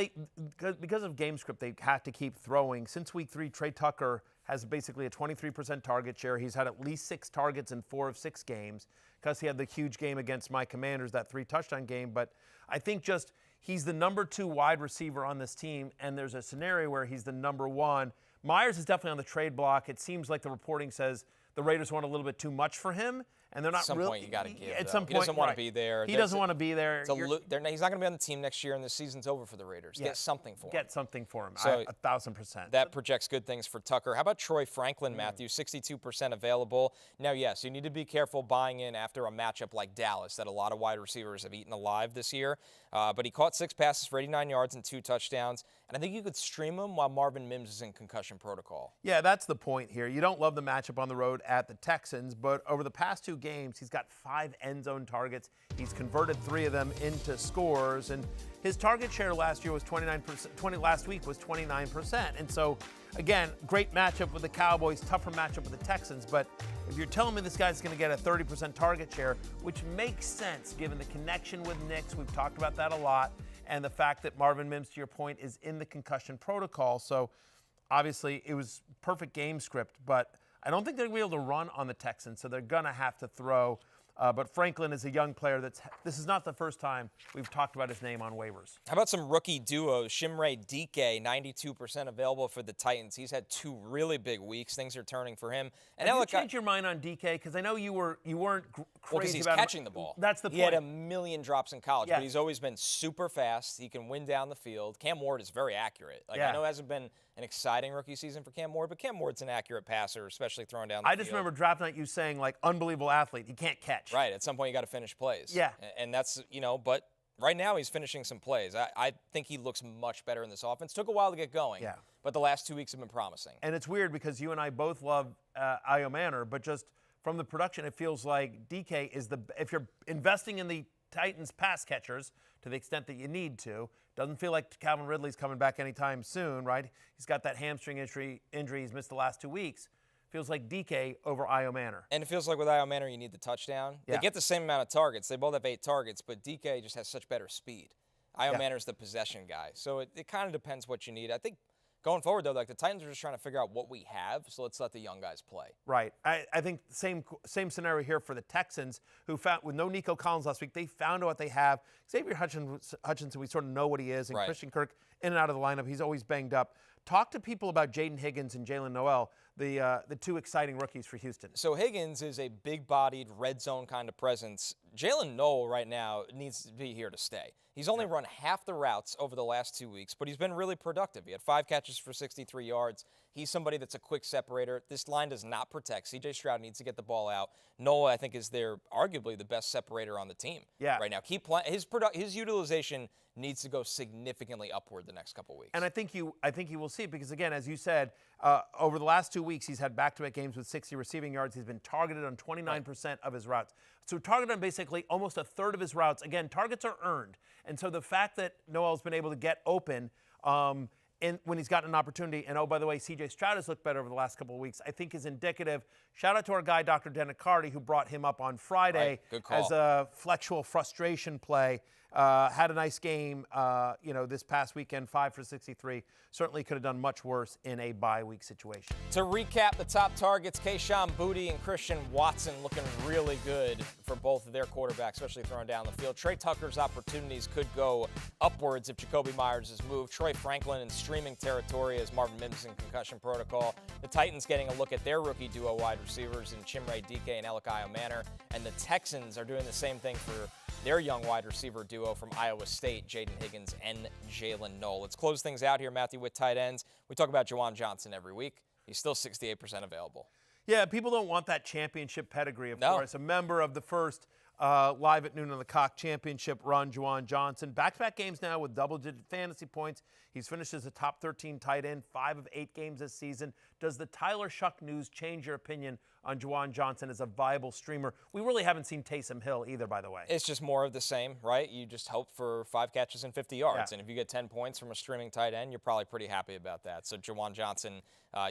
because of game script, they have to keep throwing. Since week 3, Trey Tucker has basically a 23% target share. He's had at least 6 targets in 4 of 6 games because he had the huge game against my Commanders, that 3-touchdown game. But I think just he's the number 2 wide receiver on this team, and there's a scenario where he's the number 1. Myers is definitely on the trade block. It seems like the reporting says the Raiders want a little bit too much for him, and they're not At some really. point, you got to give. At though. some point, he doesn't want right. to be there. He doesn't want to be there. He's not going to be on the team next year, and the season's over for the Raiders. Yeah. Get something for him. Get something for him. So 1,000%. That projects good things for Tucker. How about Troy Franklin, Matthew? 62% available. Now, yes, you need to be careful buying in after a matchup like Dallas that a lot of wide receivers have eaten alive this year. But he caught 6 passes for 89 yards and 2 touchdowns. And I think you could stream him while Marvin Mims is in concussion protocol. Yeah, that's the point here. You don't love the matchup on the road at the Texans, but over the past 2 games, he's got 5 end zone targets. He's converted 3 of them into scores, and his target share last year was 29%. Last week was 29%. And so, again, great matchup with the Cowboys, tougher matchup with the Texans. But if you're telling me this guy's going to get a 30% target share, which makes sense given the connection with Knicks, we've talked about that a lot, and the fact that Marvin Mims, to your point, is in the concussion protocol. So obviously it was perfect game script, but I don't think they're going to be able to run on the Texans, so they're going to have to throw. But Franklin is a young player this is not the first time we've talked about his name on waivers. How about some rookie duos? Chimere, Dike, 92% available for the Titans. He's had 2 really big weeks. Things are turning for him. And Have you changed your mind on Dike? Because I know you weren't crazy he's about catching him. the ball. That's the point. He had a million drops in college, Yeah. but he's always been super fast. He can win down the field. Cam Ward is very accurate. I know it hasn't been an exciting rookie season for Cam Ward, but Cam Ward's an accurate passer, especially throwing down the field. I just remember draft night you saying, like, unbelievable athlete. He can't catch. Right. At some point, you got to finish plays. Yeah. And that's, but right now he's finishing some plays. I think he looks much better in this offense. Took a while to get going. Yeah. But the last 2 weeks have been promising. And it's weird because you and I both love Ayomanor, but just from the production, it feels like Dike is if you're investing in the Titans pass catchers to the extent that you need to, doesn't feel like Calvin Ridley's coming back anytime soon, right? He's got that hamstring injury. He's missed the last 2 weeks. Feels like Dike over Ayomanor. And it feels like with Ayomanor, you need the touchdown. Yeah. They get the same amount of targets. They both have 8 targets, but Dike just has such better speed. Ayomanor's the possession guy. So it kind of depends what you need. I think going forward, though, like the Titans are just trying to figure out what we have, so let's let the young guys play. Right. I think same scenario here for the Texans, who found, with no Nico Collins last week, they found out what they have. Xavier Hutchinson, we sort of know what he is, and Right. Christian Kirk in and out of the lineup. He's always banged up. Talk to people about Jayden Higgins and Jaylen Noel, the 2 exciting rookies for Houston. So Higgins is a big-bodied, red zone kind of presence. Jaylen Noel right now needs to be here to stay. He's only run half the routes over the last 2 weeks, but he's been really productive. He had 5 catches for 63 yards. He's somebody that's a quick separator. This line does not protect. C.J. Stroud needs to get the ball out. Noel, I think, is arguably the best separator on the team right now. Keep playing. His utilization needs to go significantly upward the next couple weeks. And I think you will see it because, again, as you said, over the last 2 weeks, he's had back-to-back games with 60 receiving yards. He's been targeted on 29% of his routes. So targeted on basically almost a third of his routes. Again, targets are earned. And so the fact that Noel's been able to get open when he's gotten an opportunity, and oh, by the way, C.J. Stroud has looked better over the last couple of weeks, I think is indicative. Shout out to our guy, Dr. Denicardi, who brought him up on Friday as a flexual frustration play. Had a nice game, this past weekend, 5 for 63. Certainly could have done much worse in a bye week situation. To recap the top targets, Kayshon, Boutte, and Christian Watson looking really good for both of their quarterbacks, especially throwing down the field. Trey Tucker's opportunities could go upwards if Jacoby Myers is moved. Troy Franklin in streaming territory as Marvin Mims in concussion protocol. The Titans getting a look at their rookie duo wide receivers in Chimere, Dike, and Elic Ayomanor. And the Texans are doing the same thing for their young wide receiver duo from Iowa State, Jayden Higgins and Jaylen Noel. Let's close things out here, Matthew, with tight ends. We talk about Juwan Johnson every week. He's still 68% available. Yeah, people don't want that championship pedigree, of course. A member of the first Live at Noon on the Cock championship run, Juwan Johnson. Back-to-back games now with double-digit fantasy points. He's finished as a top 13 tight end, 5 of 8 games this season. Does the Tyler Shough news change your opinion on Juwan Johnson as a viable streamer? We really haven't seen Taysom Hill either, by the way. It's just more of the same, right? You just hope for 5 catches and 50 yards. Yeah. And if you get 10 points from a streaming tight end, you're probably pretty happy about that. So Juwan Johnson,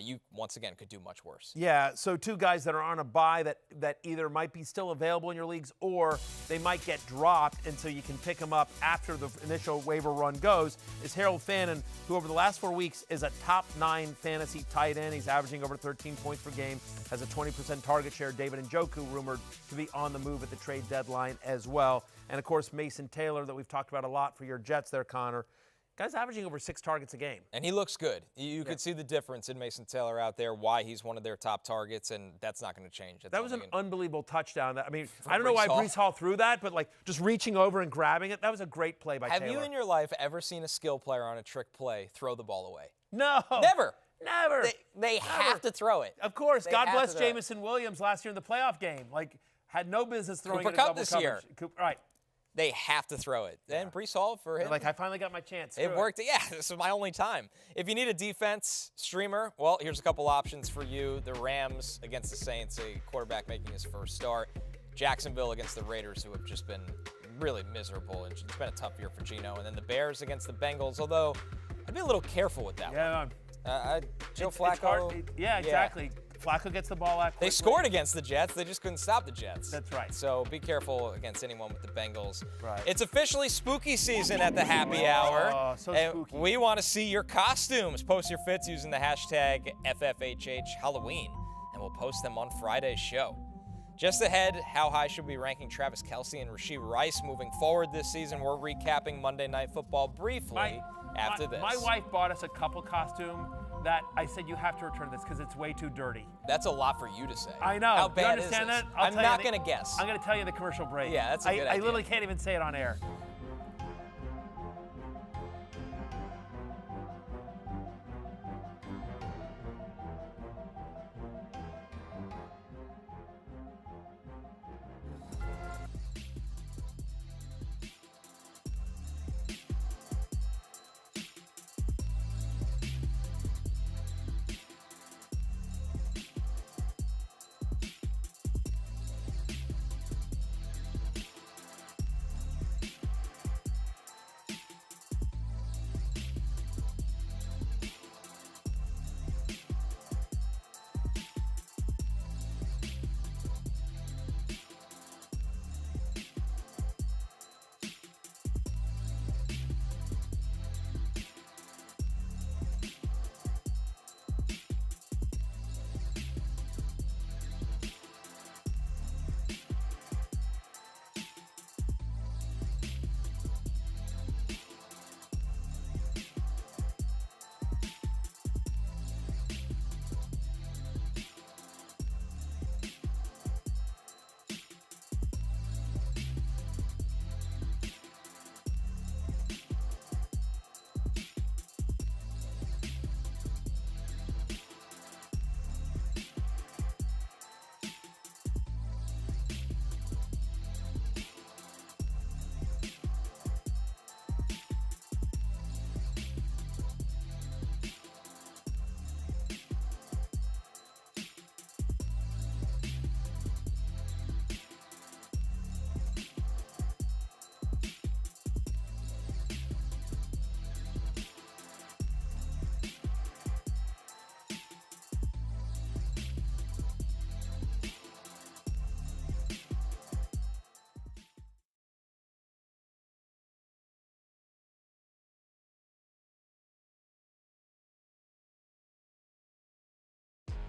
you, once again, could do much worse. Yeah, so 2 guys that are on a bye that either might be still available in your leagues or they might get dropped, and so you can pick them up after the initial waiver run goes, is Harold Fannin, who over the last 4 weeks is a top 9 fantasy tight end. He's averaging over 13 points per game, has a 20% target share. David Njoku rumored to be on the move at the trade deadline as well. And, of course, Mason Taylor that we've talked about a lot for your Jets there, Connor. Guy's averaging over 6 targets a game. And he looks good. You could see the difference in Mason Taylor out there, why he's one of their top targets, and that's not going to change. That was an unbelievable touchdown. I mean, I don't know why Breece Hall threw that, but like just reaching over and grabbing it, that was a great play by Taylor. Have you in your life ever seen a skill player on a trick play throw the ball away? No. Never. Never. They have to throw it. Of course. God bless Jamison Williams last year in the playoff game. Like, had no business throwing Cooper it in Kupp double this coverage. year. Right. They have to throw it. And Breece Hall for him. Like, I finally got my chance. It worked. Yeah, this is my only time. If you need a defense streamer, well, here's a couple options for you. The Rams against the Saints, a quarterback making his first start. Jacksonville against the Raiders, who have just been really miserable. And it's been a tough year for Geno. And then the Bears against the Bengals, although I'd be a little careful with that one. Joe Flacco. Yeah, exactly. Flacco gets the ball out quickly. They scored against the Jets. They just couldn't stop the Jets. That's right. So be careful against anyone with the Bengals. Right. It's officially spooky season at the happy hour. Oh, so and spooky. We want to see your costumes. Post your fits using the hashtag FFHH Halloween, and we'll post them on Friday's show. Just ahead, how high should we be ranking Travis Kelce and Rashee Rice moving forward this season? We're recapping Monday Night Football briefly after this. My wife bought us a couple costume that I said you have to return this because it's way too dirty. That's a lot for you to say. I know. How bad you understand is this? that? I'm not going to guess. I'm going to tell you in the commercial break. Yeah, that's a good I idea. literally can't even say it on air.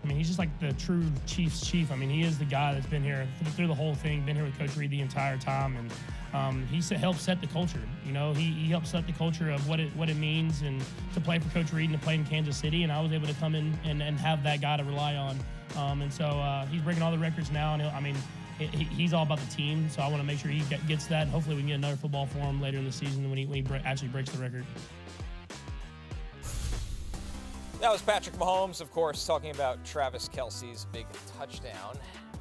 I mean, he's just like the true Chiefs chief. I mean, he is the guy that's been here through the whole thing, been here with Coach Reid the entire time, and he helped set the culture. You know, he helped set the culture of what it means and to play for Coach Reid and to play in Kansas City, and I was able to come in and have that guy to rely on. And so he's breaking all the records now, and he's all about the team, so I want to make sure he gets that. Hopefully we can get another football for him later in the season when he actually breaks the record. That was Patrick Mahomes, of course, talking about Travis Kelce's big touchdown.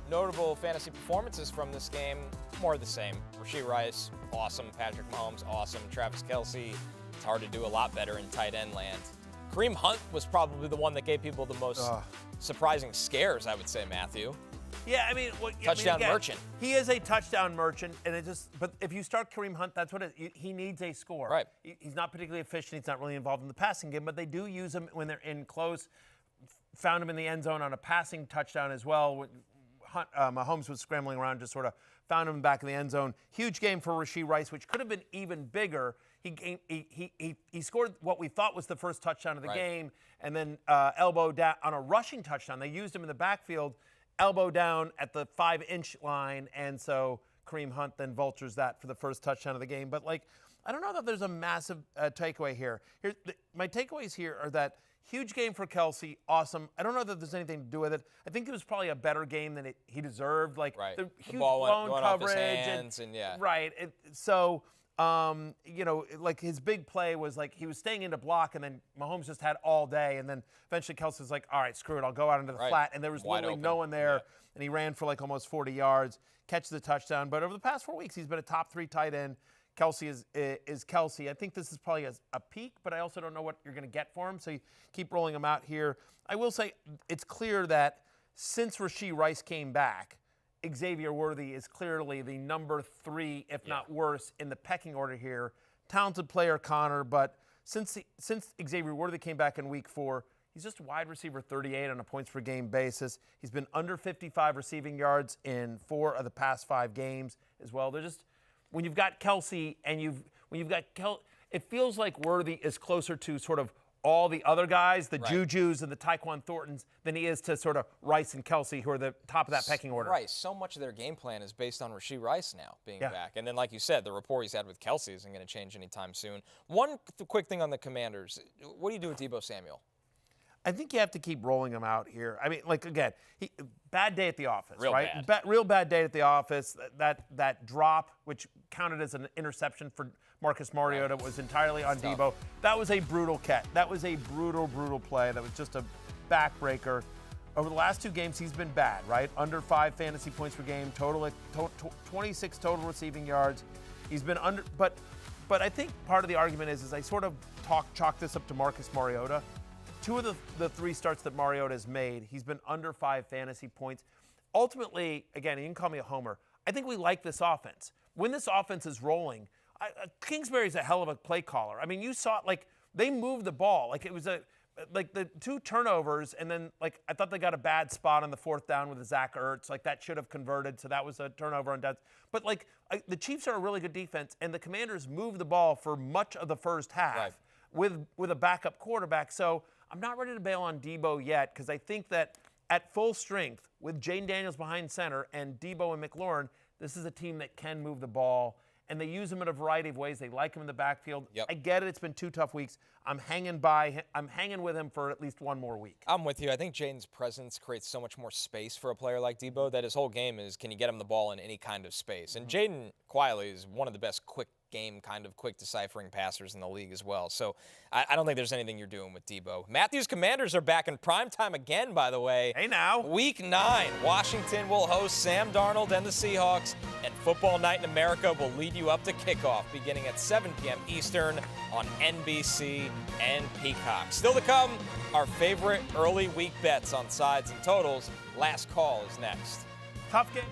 Notable fantasy performances from this game, more of the same. Rashee Rice, awesome. Patrick Mahomes, awesome. Travis Kelce, it's hard to do a lot better in tight end land. Kareem Hunt was probably the one that gave people the most surprising scares, I would say, Matthew. Yeah, I mean, touchdown merchant. He is a touchdown merchant, and but if you start Kareem Hunt, that's what he needs a score. Right. He's not particularly efficient. He's not really involved in the passing game, but they do use him when they're in close. Found him in the end zone on a passing touchdown as well. Mahomes was scrambling around, just sort of found him back in the end zone. Huge game for Rashee Rice, which could have been even bigger. He scored what we thought was the first touchdown of the game, and then elbow down on a rushing touchdown. They used him in the backfield, elbow down at the 5-inch line, and so Kareem Hunt then vultures that for the first touchdown of the game. But I don't know that there's a massive takeaway here. My takeaways here are that huge game for Kelce, awesome. I don't know that there's anything to do with it. I think it was probably a better game than he deserved. Like the huge ball blown went coverage off his hands and yeah. Right. Like his big play was like he was staying into block, and then Mahomes just had all day, and then eventually Kelce was like, all right, screw it, I'll go out into the flat, and there was literally no one there, and he ran for like almost 40 yards, catches the touchdown. But over the past 4 weeks, he's been a top 3 tight end. Kelce is Kelce. I think this is probably a peak, but I also don't know what you're going to get for him, so you keep rolling him out here. I will say it's clear that since Rashee Rice came back, Xavier Worthy is clearly the number 3, if not worse, in the pecking order here. Talented player, Connor, but since Xavier Worthy came back in week 4, he's just wide receiver 38 on a points per game basis. He's been under 55 receiving yards in 4 of the past 5 games as well. They're just, when you've got Kelce and it feels like Worthy is closer to sort of all the other guys, the Jujus and the Tyquan Thorntons, than he is to sort of Rice and Kelce, who are the top of that pecking order. Right. So much of their game plan is based on Rashee Rice now being back. And then, like you said, the rapport he's had with Kelce isn't going to change anytime soon. One quick thing on the Commanders. What do you do with Deebo Samuel? I think you have to keep rolling him out here. I mean, like, again, bad day at the office, Real right? Real bad day at the office. That drop, which counted as an interception for Marcus Mariota, was entirely on Deebo. That was a brutal catch. That was a brutal play. That was just a backbreaker. Over the last 2 games, he's been bad, right? Under 5 fantasy points per game, 26 total receiving yards. He's been under, but I think part of the argument is I sort of chalk this up to Marcus Mariota. 2 of the 3 starts that Mariota has made, he's been under 5 fantasy points. Ultimately, again, you can call me a homer, I think we like this offense. When this offense is rolling, Kingsbury's a hell of a play caller. I mean, you saw it, like, they moved the ball. Like, it was like the 2 turnovers, and then, like, I thought they got a bad spot on the 4th down with Zach Ertz. Like, that should have converted, so that was a turnover on downs. But, like, the Chiefs are a really good defense, and the Commanders moved the ball for much of the first half with a backup quarterback. So I'm not ready to bail on Deebo yet, because I think that at full strength, with Jayden Daniels behind center and Deebo and McLaurin, this is a team that can move the ball. And they use him in a variety of ways. They like him in the backfield. I get it. It's been 2 tough weeks. I'm hanging with him for at least 1 more week. I'm with you. I think Jayden's presence creates so much more space for a player like Deebo that his whole game is, can you get him the ball in any kind of space? And Jayden quietly is one of the best quick deciphering passers in the league as well. So I don't think there's anything you're doing with Deebo. Matthew's Commanders are back in primetime again, by the way. Hey now. Week 9, Washington will host Sam Darnold and the Seahawks, and Football Night in America will lead you up to kickoff beginning at 7 p.m. Eastern on NBC and Peacock. Still to come, our favorite early week bets on sides and totals. Last call is next. Tough game.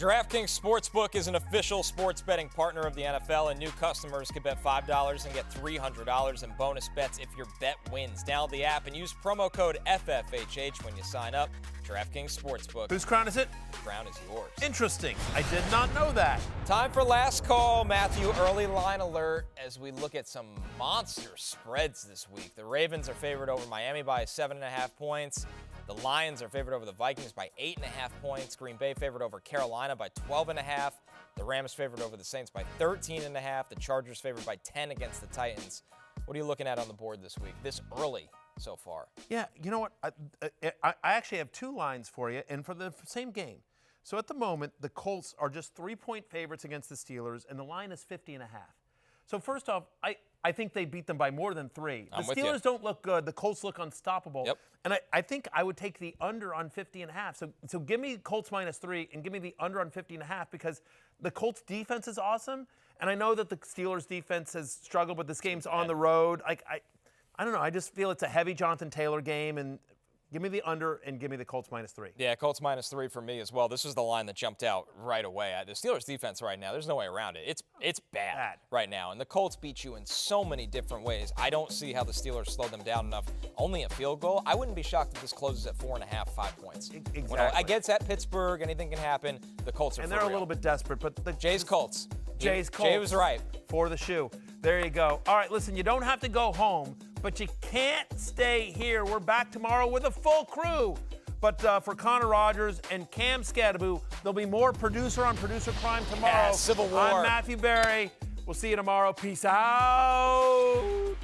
DraftKings Sportsbook is an official sports betting partner of the NFL, and new customers can bet $5 and get $300 in bonus bets if your bet wins. Download the app and use promo code FFHH when you sign up. DraftKings Sportsbook. Whose crown is it? The crown is yours. Interesting. I did not know that. Time for last call. Matthew, early line alert as we look at some monster spreads this week. The Ravens are favored over Miami by 7.5 points. The Lions are favored over the Vikings by 8.5 points. Green Bay favored over Carolina by 12.5. The Rams favored over the Saints by 13.5. The Chargers favored by 10 against the Titans. What are you looking at on the board this week, this early so far? Yeah, you know what? I actually have two lines for you, and for the same game. So at the moment, the Colts are just 3-point favorites against the Steelers, and the line is 50.5. So first off, I think they beat them by more than 3. The Steelers don't look good. The Colts look unstoppable. Yep. And I think I would take the under on 50.5. So give me Colts -3 and give me the under on 50.5 because the Colts defense is awesome. And I know that the Steelers defense has struggled, but this game's on the road. I don't know. I just feel it's a heavy Jonathan Taylor game, and give me the under and give me the Colts -3. Yeah, Colts -3 for me as well. This was the line that jumped out right away. The Steelers defense right now, there's no way around it. It's bad right now. And the Colts beat you in so many different ways. I don't see how the Steelers slowed them down enough. Only a field goal. I wouldn't be shocked if this closes at 4.5, 5 points. Exactly. I get it's at Pittsburgh. Anything can happen. The Colts are and for they're real. a little bit desperate, but Jay's Colts. Jay was right. For the shoe. There you go. All right, listen, you don't have to go home, but you can't stay here. We're back tomorrow with a full crew. But for Connor Rodgers and Cam Scadaboo, there'll be more producer on producer crime tomorrow. Yeah, Civil War. I'm Matthew Berry. We'll see you tomorrow. Peace out.